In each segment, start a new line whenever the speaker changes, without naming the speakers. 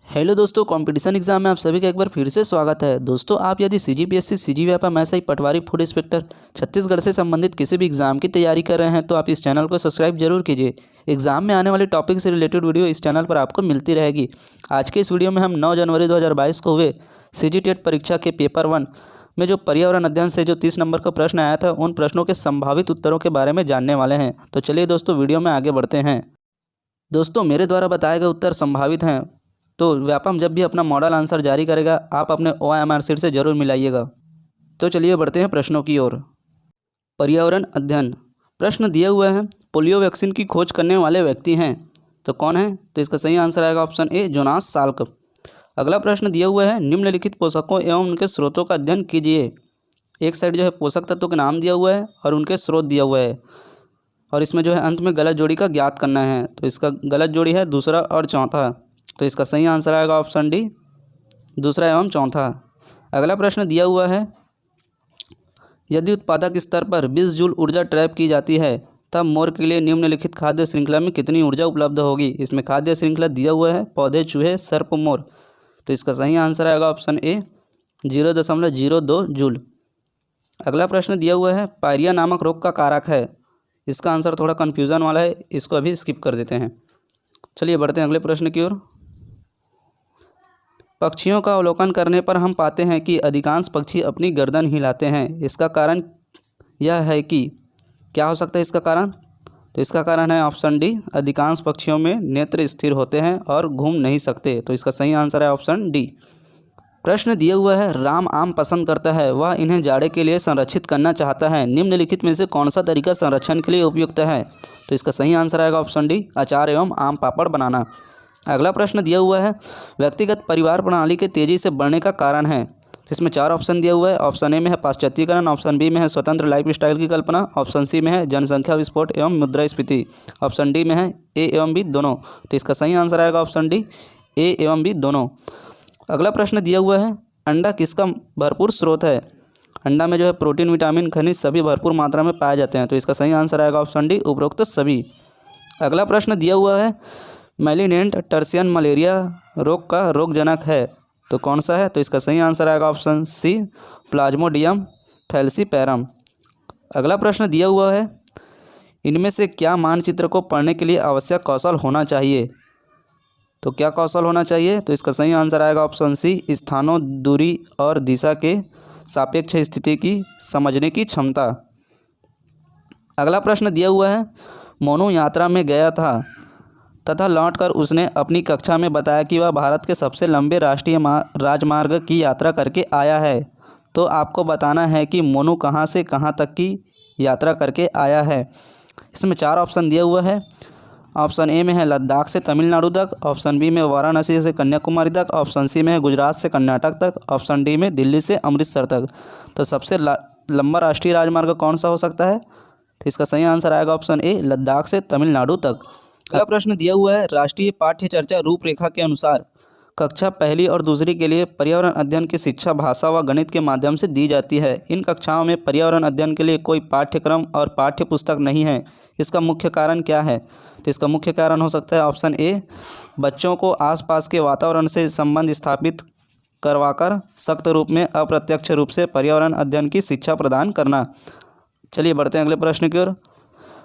Hello दोस्तों, competition exam में आप सभी का एक बार फिर से स्वागत है। दोस्तों, आप यदि सीजीपीएससी, सीजीव्यापा, एसआई, पटवारी, फूड इंस्पेक्टर छत्तीसगढ़ से संबंधित किसी भी एग्जाम की तैयारी कर रहे हैं तो आप इस चैनल को सब्सक्राइब जरूर कीजिए। एग्जाम में आने वाले टॉपिक से रिलेटेड वीडियो इस चैनल पर आपको मिलती रहेगी। आज के इस वीडियो में हम 9 जनवरी 2022 को हुए सीजीटेट परीक्षा के पेपर 1 में जो पर्यावरण अध्ययन से जो 30 नंबर का प्रश्न आया था उन प्रश्नों के संभावित उत्तरों के बारे में जानने वाले हैं। तो चलिए दोस्तों, वीडियो में आगे बढ़ते हैं। दोस्तों, मेरे द्वारा बताए गए उत्तर संभावित हैं, तो व्यापम जब भी अपना मॉडल आंसर जारी करेगा आप अपने OMR शीट से जरूर मिलाइएगा। तो चलिए बढ़ते हैं प्रश्नों की ओर। पर्यावरण अध्ययन प्रश्न दिए हुए हैं, पोलियो वैक्सीन की खोज करने वाले व्यक्ति हैं तो कौन है? तो इसका सही आंसर आएगा ऑप्शन ए, जोनास साल्क। अगला प्रश्न दिया हुआ है, निम्नलिखित पोषकों एवं उनके स्रोतों का अध्ययन कीजिए। एक साइड जो है पोषक तत्वों के नाम दिया हुआ है और उनके स्रोत दिया हुआ है, और इसमें जो है अंत में गलत जोड़ी का ज्ञात करना है। तो इसका गलत जोड़ी है दूसरा और चौथा, तो इसका सही आंसर आएगा ऑप्शन डी, दूसरा एवं चौथा। अगला प्रश्न दिया हुआ है, यदि उत्पादक स्तर पर 20 जूल ऊर्जा ट्रैप की जाती है तब मोर के लिए निम्नलिखित खाद्य श्रृंखला में कितनी ऊर्जा उपलब्ध होगी? इसमें खाद्य श्रृंखला दिया हुआ है पौधे, चूहे, सर्प, मोर। तो इसका सही आंसर आएगा ऑप्शन ए, 0.02 जूल। अगला प्रश्न दिया हुआ है, पायरिया नामक रोग का कारक है। इसका आंसर थोड़ा कन्फ्यूज़न वाला है, इसको अभी स्किप कर देते हैं। चलिए बढ़ते हैं अगले प्रश्न की ओर। पक्षियों का अवलोकन करने पर हम पाते हैं कि अधिकांश पक्षी अपनी गर्दन हिलाते हैं। इसका कारण यह है कि क्या हो सकता है इसका कारण? तो इसका कारण है ऑप्शन डी, अधिकांश पक्षियों में नेत्र स्थिर होते हैं और घूम नहीं सकते। तो इसका सही आंसर है ऑप्शन डी। प्रश्न दिया हुआ है, राम आम पसंद करता है, वह इन्हें जाड़े के लिए संरक्षित करना चाहता है। निम्नलिखित में से कौन सा तरीका संरक्षण के लिए उपयुक्त है? तो इसका सही आंसर आएगा ऑप्शन डी, अचार एवं आम पापड़ बनाना। अगला प्रश्न दिया हुआ है, व्यक्तिगत परिवार प्रणाली के तेजी से बढ़ने का कारण है। इसमें 4 ऑप्शन दिया हुआ है। ऑप्शन ए में है पाश्चात्यकरण, ऑप्शन बी में है स्वतंत्र लाइफस्टाइल की कल्पना, ऑप्शन सी में है जनसंख्या विस्फोट एवं मुद्रास्फीति, ऑप्शन डी में है ए एवं बी दोनों। तो इसका सही आंसर आएगा ऑप्शन डी, ए एवं बी दोनों। अगला प्रश्न दिया हुआ है, अंडा किसका भरपूर स्रोत है? अंडा में जो है प्रोटीन, विटामिन, खनिज सभी भरपूर मात्रा में पाए जाते हैं। तो इसका सही आंसर आएगा ऑप्शन डी, उपरोक्त सभी। अगला प्रश्न दिया हुआ है, मैलिनेंट टर्सियन मलेरिया रोग का रोगजनक है तो कौन सा है? तो इसका सही आंसर आएगा ऑप्शन सी, प्लाज्मोडियम फैल्सीपैरम। अगला प्रश्न दिया हुआ है, इनमें से क्या मानचित्र को पढ़ने के लिए आवश्यक कौशल होना चाहिए? तो क्या कौशल होना चाहिए? तो इसका सही आंसर आएगा ऑप्शन सी, स्थानों, दूरी और दिशा के सापेक्ष स्थिति की समझने की क्षमता। अगला प्रश्न दिया हुआ है, मोनू यात्रा में गया था तथा लौटकर उसने अपनी कक्षा में बताया कि वह भारत के सबसे लंबे राष्ट्रीय राजमार्ग की यात्रा करके आया है। तो आपको बताना है कि मोनू कहाँ से कहाँ तक की यात्रा करके आया है। इसमें 4 ऑप्शन दिया हुआ है। ऑप्शन ए में है लद्दाख से तमिलनाडु तक, ऑप्शन बी में वाराणसी से कन्याकुमारी तक, ऑप्शन सी में है गुजरात से कर्नाटक तक, ऑप्शन डी में दिल्ली से अमृतसर तक। तो सबसे लंबा राष्ट्रीय राजमार्ग कौन सा हो सकता है? तो इसका सही आंसर आएगा ऑप्शन ए, लद्दाख से तमिलनाडु तक। अगला प्रश्न दिया हुआ है, राष्ट्रीय पाठ्य चर्चा रूपरेखा के अनुसार कक्षा पहली और दूसरी के लिए पर्यावरण अध्ययन की शिक्षा भाषा व गणित के माध्यम से दी जाती है। इन कक्षाओं में पर्यावरण अध्ययन के लिए कोई पाठ्यक्रम और पाठ्य पुस्तक नहीं है। इसका मुख्य कारण क्या है? तो इसका मुख्य कारण हो सकता है ऑप्शन ए, बच्चों को आसपास के वातावरण से संबंध स्थापित करवाकर सख्त रूप में अप्रत्यक्ष रूप से पर्यावरण अध्ययन की शिक्षा प्रदान करना। चलिए बढ़ते हैं अगले प्रश्न की ओर।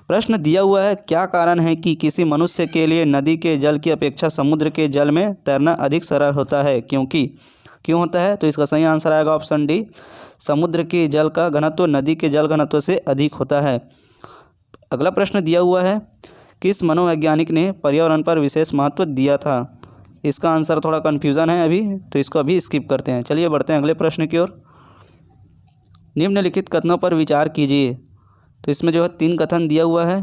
प्रश्न दिया हुआ है, क्या कारण है कि किसी मनुष्य के लिए नदी के जल की अपेक्षा समुद्र के जल में तैरना अधिक सरल होता है? क्यों होता है? तो इसका सही आंसर आएगा ऑप्शन डी, समुद्र के जल का घनत्व नदी के जल घनत्व से अधिक होता है। अगला प्रश्न दिया हुआ है, किस मनोवैज्ञानिक ने पर्यावरण पर विशेष महत्व दिया था? इसका आंसर थोड़ा कन्फ्यूज़न है अभी, तो इसको अभी स्किप करते हैं। चलिए बढ़ते हैं अगले प्रश्न की ओर। निम्नलिखित कथनों पर विचार कीजिए। तो इसमें जो है 3 कथन दिया हुआ है।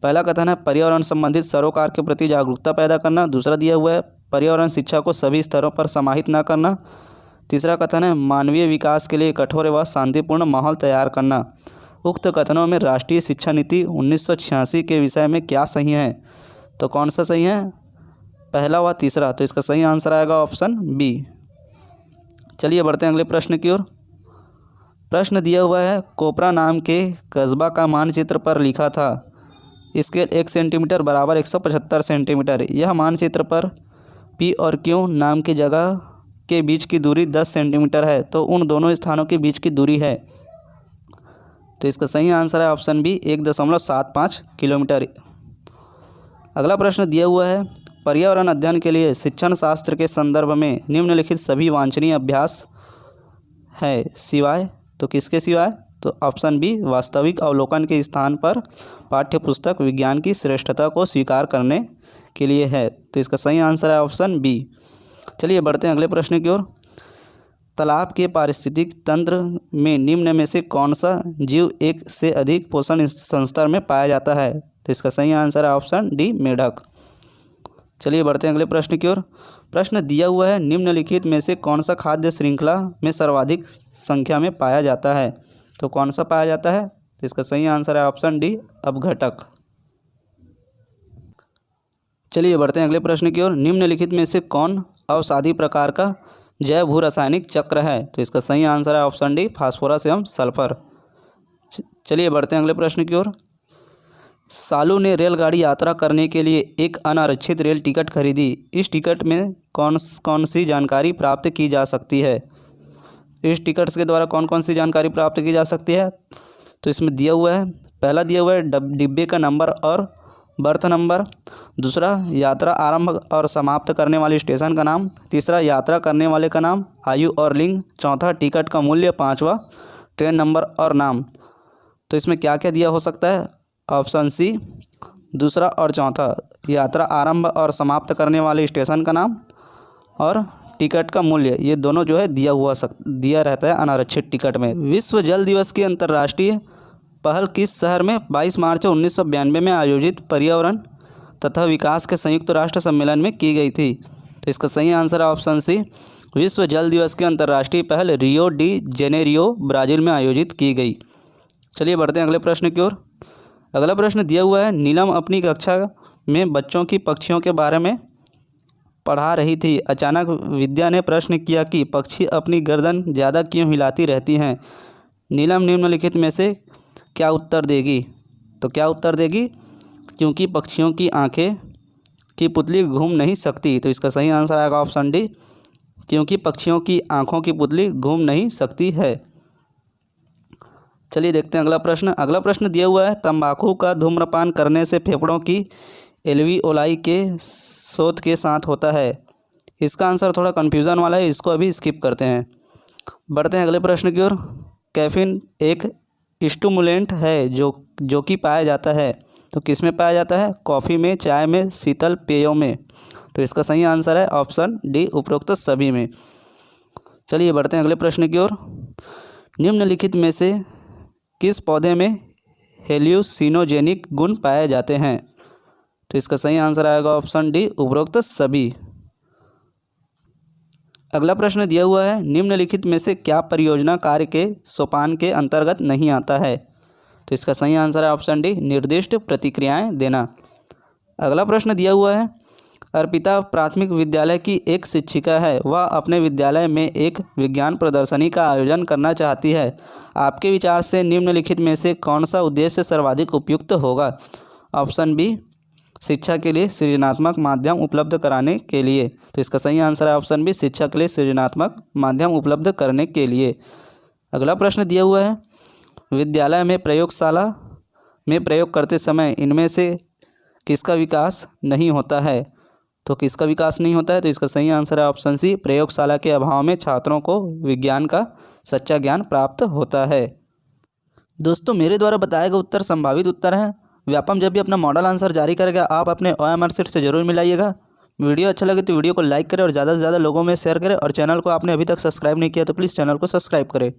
पहला कथन है पर्यावरण संबंधित सरोकार के प्रति जागरूकता पैदा करना। दूसरा दिया हुआ है पर्यावरण शिक्षा को सभी स्तरों पर समाहित न करना। तीसरा कथन है मानवीय विकास के लिए कठोर व शांतिपूर्ण माहौल तैयार करना। उक्त कथनों में राष्ट्रीय शिक्षा नीति 1986 के विषय में क्या सही है? तो कौन सा सही है, पहला व तीसरा? तो इसका सही आंसर आएगा ऑप्शन बी। चलिए बढ़ते हैं अगले प्रश्न की ओर। प्रश्न दिया हुआ है, कोपरा नाम के कस्बा का मानचित्र पर लिखा था स्केल 1 सेंटीमीटर बराबर 175 सेंटीमीटर। यह मानचित्र पर पी और क्यू नाम की जगह के बीच की दूरी 10 सेंटीमीटर है तो उन दोनों स्थानों के बीच की दूरी है। तो इसका सही आंसर है ऑप्शन बी 1.75 किलोमीटर। अगला प्रश्न दिया हुआ है, पर्यावरण अध्ययन के लिए शिक्षण शास्त्र के संदर्भ में निम्नलिखित सभी वांछनीय अभ्यास है सिवाय, तो किसके सिवाय, तो ऑप्शन बी वास्तविक अवलोकन के स्थान पर पाठ्यपुस्तक विज्ञान की श्रेष्ठता को स्वीकार करने के लिए है। तो इसका सही आंसर है ऑप्शन बी। चलिए बढ़ते हैं अगले प्रश्न की ओर। तालाब के पारिस्थितिक तंत्र में निम्न में से कौन सा जीव एक से अधिक पोषण संस्तर में पाया जाता है? तो इसका सही आंसर है ऑप्शन डी मेढक। चलिए बढ़ते हैं अगले प्रश्न की ओर। प्रश्न दिया हुआ है, निम्नलिखित में से कौन सा खाद्य श्रृंखला में सर्वाधिक संख्या में पाया जाता है? तो कौन सा पाया जाता है? तो इसका सही आंसर है ऑप्शन डी अपघटक। चलिए बढ़ते हैं अगले प्रश्न की ओर। निम्नलिखित में से कौन अवसादी प्रकार का जैव भू रासायनिक चक्र है? तो इसका सही आंसर है ऑप्शन डी फास्फोरस एवं सल्फर। चलिए बढ़ते हैं अगले प्रश्न की ओर। सालू ने रेलगाड़ी यात्रा करने के लिए एक अनारक्षित रेल टिकट खरीदी। इस टिकट में कौन सी जानकारी प्राप्त की जा सकती है? इस टिकट्स के द्वारा कौन कौन सी जानकारी प्राप्त की जा सकती है? तो इसमें दिया हुआ है, पहला दिया हुआ है डिब्बे का नंबर और बर्थ नंबर, दूसरा यात्रा आरंभ और समाप्त करने वाले स्टेशन का नाम, तीसरा यात्रा करने वाले का नाम, आयु और लिंग, चौथा टिकट का मूल्य, पांचवा ट्रेन नंबर और नाम। तो इसमें क्या क्या दिया हो सकता है? ऑप्शन सी दूसरा और चौथा, यात्रा आरंभ और समाप्त करने वाले स्टेशन का नाम और टिकट का मूल्य, ये दोनों जो है दिया रहता है अनारक्षित टिकट में। विश्व जल दिवस की अंतर्राष्ट्रीय पहल किस शहर में 22 मार्च 1992 में आयोजित पर्यावरण तथा विकास के संयुक्त राष्ट्र सम्मेलन में की गई थी? तो इसका सही आंसर है ऑप्शन सी विश्व जल दिवस की अंतर्राष्ट्रीय पहल रियो डी जेनेरियो ब्राज़ील में आयोजित की गई। चलिए बढ़ते हैं अगले प्रश्न की ओर। अगला प्रश्न दिया हुआ है, नीलम अपनी कक्षा में बच्चों की पक्षियों के बारे में पढ़ा रही थी। अचानक विद्या ने प्रश्न किया कि पक्षी अपनी गर्दन ज़्यादा क्यों हिलाती रहती हैं? नीलम निम्नलिखित में से क्या उत्तर देगी? तो क्या उत्तर देगी? क्योंकि पक्षियों की आंखें की पुतली घूम नहीं सकती। तो इसका सही आंसर आएगा ऑप्शन डी क्योंकि पक्षियों की आंखों की पुतली घूम नहीं सकती है। चलिए देखते हैं अगला प्रश्न। अगला प्रश्न दिया हुआ है, तंबाकू का धूम्रपान करने से फेफड़ों की एल्वियोलाई के शोथ के साथ होता है। इसका आंसर थोड़ा कन्फ्यूज़न वाला है, इसको अभी स्किप करते हैं। बढ़ते हैं अगले प्रश्न की ओर। कैफीन एक स्टिमुलेंट है जो कि पाया जाता है, तो किस में पाया जाता है? कॉफ़ी में, चाय में, शीतल पेयों में। तो इसका सही आंसर है ऑप्शन डी उपरोक्त सभी में। चलिए बढ़ते हैं अगले प्रश्न की ओर। निम्नलिखित में से किस पौधे में हेल्यूसिनोजेनिक गुण पाए जाते हैं? तो इसका सही आंसर आएगा ऑप्शन डी उपरोक्त सभी। अगला प्रश्न दिया हुआ है, निम्नलिखित में से क्या परियोजना कार्य के सोपान के अंतर्गत नहीं आता है? तो इसका सही आंसर है ऑप्शन डी निर्दिष्ट प्रतिक्रियाएं देना। अगला प्रश्न दिया हुआ है, अर्पिता प्राथमिक विद्यालय की एक शिक्षिका है। वह अपने विद्यालय में एक विज्ञान प्रदर्शनी का आयोजन करना चाहती है। आपके विचार से निम्नलिखित में से कौन सा उद्देश्य सर्वाधिक उपयुक्त होगा? ऑप्शन बी शिक्षा के लिए सृजनात्मक माध्यम उपलब्ध कराने के लिए। तो इसका सही आंसर है ऑप्शन बी शिक्षा के लिए सृजनात्मक माध्यम उपलब्ध करने के लिए। अगला प्रश्न दिया हुआ है, विद्यालय में प्रयोगशाला में प्रयोग करते समय इनमें से किसका विकास नहीं होता है? तो किसका विकास नहीं होता है? तो इसका सही आंसर है ऑप्शन सी प्रयोगशाला के अभाव में छात्रों को विज्ञान का सच्चा ज्ञान प्राप्त होता है। दोस्तों, मेरे द्वारा बताया गया उत्तर संभावित उत्तर है। व्यापम जब भी अपना मॉडल आंसर जारी करेगा आप अपने OMR शीट से जरूर मिलाइएगा। वीडियो अच्छा लगे तो वीडियो को लाइक करें और ज़्यादा से ज़्यादा लोगों में शेयर करें और चैनल को आपने अभी तक सब्सक्राइब नहीं किया तो प्लीज़ चैनल को सब्सक्राइब करें।